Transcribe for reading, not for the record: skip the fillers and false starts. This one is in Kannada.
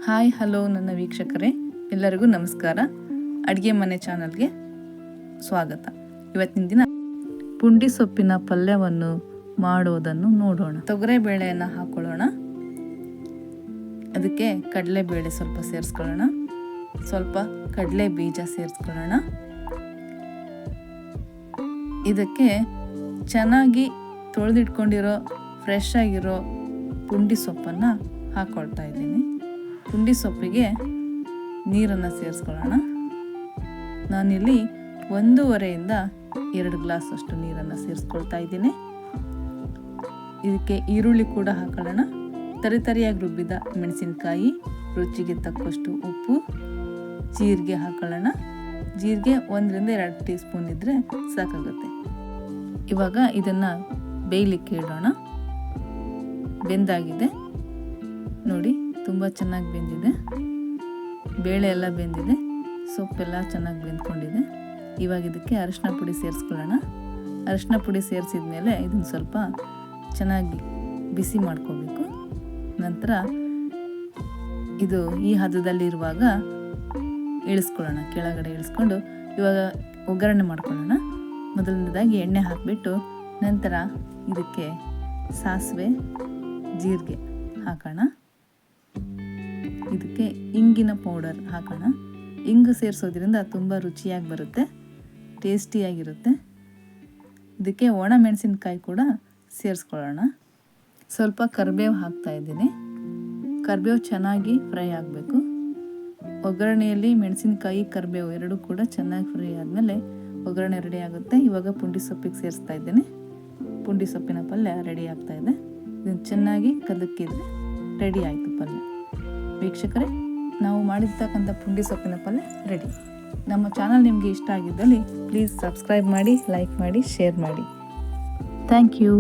ಹಾಯ್ ಹಲೋ ನನ್ನ ವೀಕ್ಷಕರೇ, ಎಲ್ಲರಿಗೂ ನಮಸ್ಕಾರ. ಅಡುಗೆ ಮನೆ ಚಾನಲ್ಗೆ ಸ್ವಾಗತ. ಇವತ್ತಿನ ದಿನ ಪುಂಡಿ ಸೊಪ್ಪಿನ ಪಲ್ಯವನ್ನು ಮಾಡುವುದನ್ನು ನೋಡೋಣ. ತೊಗರೆಬೇಳೆಯನ್ನು ಹಾಕೊಳ್ಳೋಣ. ಅದಕ್ಕೆ ಕಡಲೆಬೇಳೆ ಸ್ವಲ್ಪ ಸೇರಿಸ್ಕೊಳ್ಳೋಣ, ಸ್ವಲ್ಪ ಕಡಲೆ ಬೀಜ ಸೇರಿಸ್ಕೊಳ್ಳೋಣ. ಇದಕ್ಕೆ ಚೆನ್ನಾಗಿ ತೊಳೆದಿಟ್ಕೊಂಡಿರೋ ಫ್ರೆಶ್ ಆಗಿರೋ ಪುಂಡಿ ಸೊಪ್ಪನ್ನು ಹಾಕ್ಕೊಳ್ತಾ ಇದ್ದೀನಿ. ಪುಂಡಿ ಸೊಪ್ಪಿಗೆ ನೀರನ್ನು ಸೇರಿಸ್ಕೊಳ್ಳೋಣ. ನಾನಿಲ್ಲಿ 1.5 2 ಗ್ಲಾಸ್ ಅಷ್ಟು ನೀರನ್ನು ಸೇರಿಸ್ಕೊಳ್ತಾ ಇದ್ದೀನಿ. ಇದಕ್ಕೆ ಈರುಳ್ಳಿ ಕೂಡ ಹಾಕೊಳ್ಳೋಣ. ತರಿತರಿಯಾಗಿ ರುಬ್ಬಿದ ಮೆಣಸಿನಕಾಯಿ, ರುಚಿಗೆ ತಕ್ಕಷ್ಟು ಉಪ್ಪು, ಜೀರಿಗೆ ಹಾಕೊಳ್ಳೋಣ. ಜೀರಿಗೆ 1 2 ಟೀ ಸ್ಪೂನ್ ಇದ್ದರೆ ಸಾಕಾಗುತ್ತೆ. ಇವಾಗ ಇದನ್ನು ಬೇಯಲಿಕ್ಕೆ ಇಡೋಣ. ಬೆಂದಾಗಿದೆ ನೋಡಿ, ತುಂಬ ಚೆನ್ನಾಗಿ ಬೆಂದಿದೆ. ಬೇಳೆ ಎಲ್ಲ ಬೆಂದಿದೆ, ಸೊಪ್ಪೆಲ್ಲ ಚೆನ್ನಾಗಿ ಬೆಂದ್ಕೊಂಡಿದೆ. ಇವಾಗ ಇದಕ್ಕೆ ಅರಿಶಿನ ಪುಡಿ ಸೇರಿಸ್ಕೊಳ್ಳೋಣ. ಅರಿಶಿನ ಪುಡಿ ಸೇರಿಸಿದ ಮೇಲೆ ಇದನ್ನು ಸ್ವಲ್ಪ ಚೆನ್ನಾಗಿ ಬಿಸಿ ಮಾಡ್ಕೋಬೇಕು. ನಂತರ ಇದು ಈ ಹದದಲ್ಲಿರುವಾಗ ಇಳಿಸ್ಕೊಳ್ಳೋಣ, ಕೆಳಗಡೆ ಇಳಿಸ್ಕೊಂಡು ಇವಾಗ ಒಗ್ಗರಣೆ ಮಾಡ್ಕೊಳ್ಳೋಣ. ಮೊದಲನೇದಾಗಿ ಎಣ್ಣೆ ಹಾಕಿಬಿಟ್ಟು ನಂತರ ಇದಕ್ಕೆ ಸಾಸಿವೆ, ಜೀರಿಗೆ ಹಾಕೋಣ. ಇದಕ್ಕೆ ಇಂಗಿನ ಪೌಡರ್ ಹಾಕೋಣ. ಇಂಗು ಸೇರಿಸೋದ್ರಿಂದ ತುಂಬ ರುಚಿಯಾಗಿ ಬರುತ್ತೆ, ಟೇಸ್ಟಿಯಾಗಿರುತ್ತೆ. ಇದಕ್ಕೆ ಒಣ ಮೆಣಸಿನಕಾಯಿ ಕೂಡ ಸೇರಿಸ್ಕೊಳ್ಳೋಣ. ಸ್ವಲ್ಪ ಕರಿಬೇವು ಹಾಕ್ತಾ ಇದ್ದೀನಿ. ಕರಿಬೇವು ಚೆನ್ನಾಗಿ ಫ್ರೈ ಆಗಬೇಕು. ಒಗ್ಗರಣೆಯಲ್ಲಿ ಮೆಣಸಿನಕಾಯಿ, ಕರಿಬೇವು ಎರಡೂ ಕೂಡ ಚೆನ್ನಾಗಿ ಫ್ರೈ ಆದಮೇಲೆ ಒಗ್ಗರಣೆ ರೆಡಿ ಆಗುತ್ತೆ. ಇವಾಗ ಪುಂಡಿ ಸೊಪ್ಪಿಗೆ ಸೇರಿಸ್ತಾ ಇದ್ದೀನಿ. ಪುಂಡಿ ಸೊಪ್ಪಿನ ಪಲ್ಯ ರೆಡಿ ಆಗ್ತಾ ಇದೆ. ಇದನ್ನು ಚೆನ್ನಾಗಿ ಕದಕಿದ್ರೆ ರೆಡಿ ಆಯಿತು ಪಲ್ಯ. ವೀಕ್ಷಕರೇ, ನಾವು ಮಾಡಿರ್ತಕ್ಕಂಥ ಪುಂಡಿ ಸೊಪ್ಪಿನ ಪಲ್ಯ ರೆಡಿ. ನಮ್ಮ ಚಾನಲ್ ನಿಮಗೆ ಇಷ್ಟ ಆಗಿದ್ದಲ್ಲಿ ಪ್ಲೀಸ್ ಸಬ್ಸ್ಕ್ರೈಬ್ ಮಾಡಿ, ಲೈಕ್ ಮಾಡಿ, ಶೇರ್ ಮಾಡಿ. Thank you.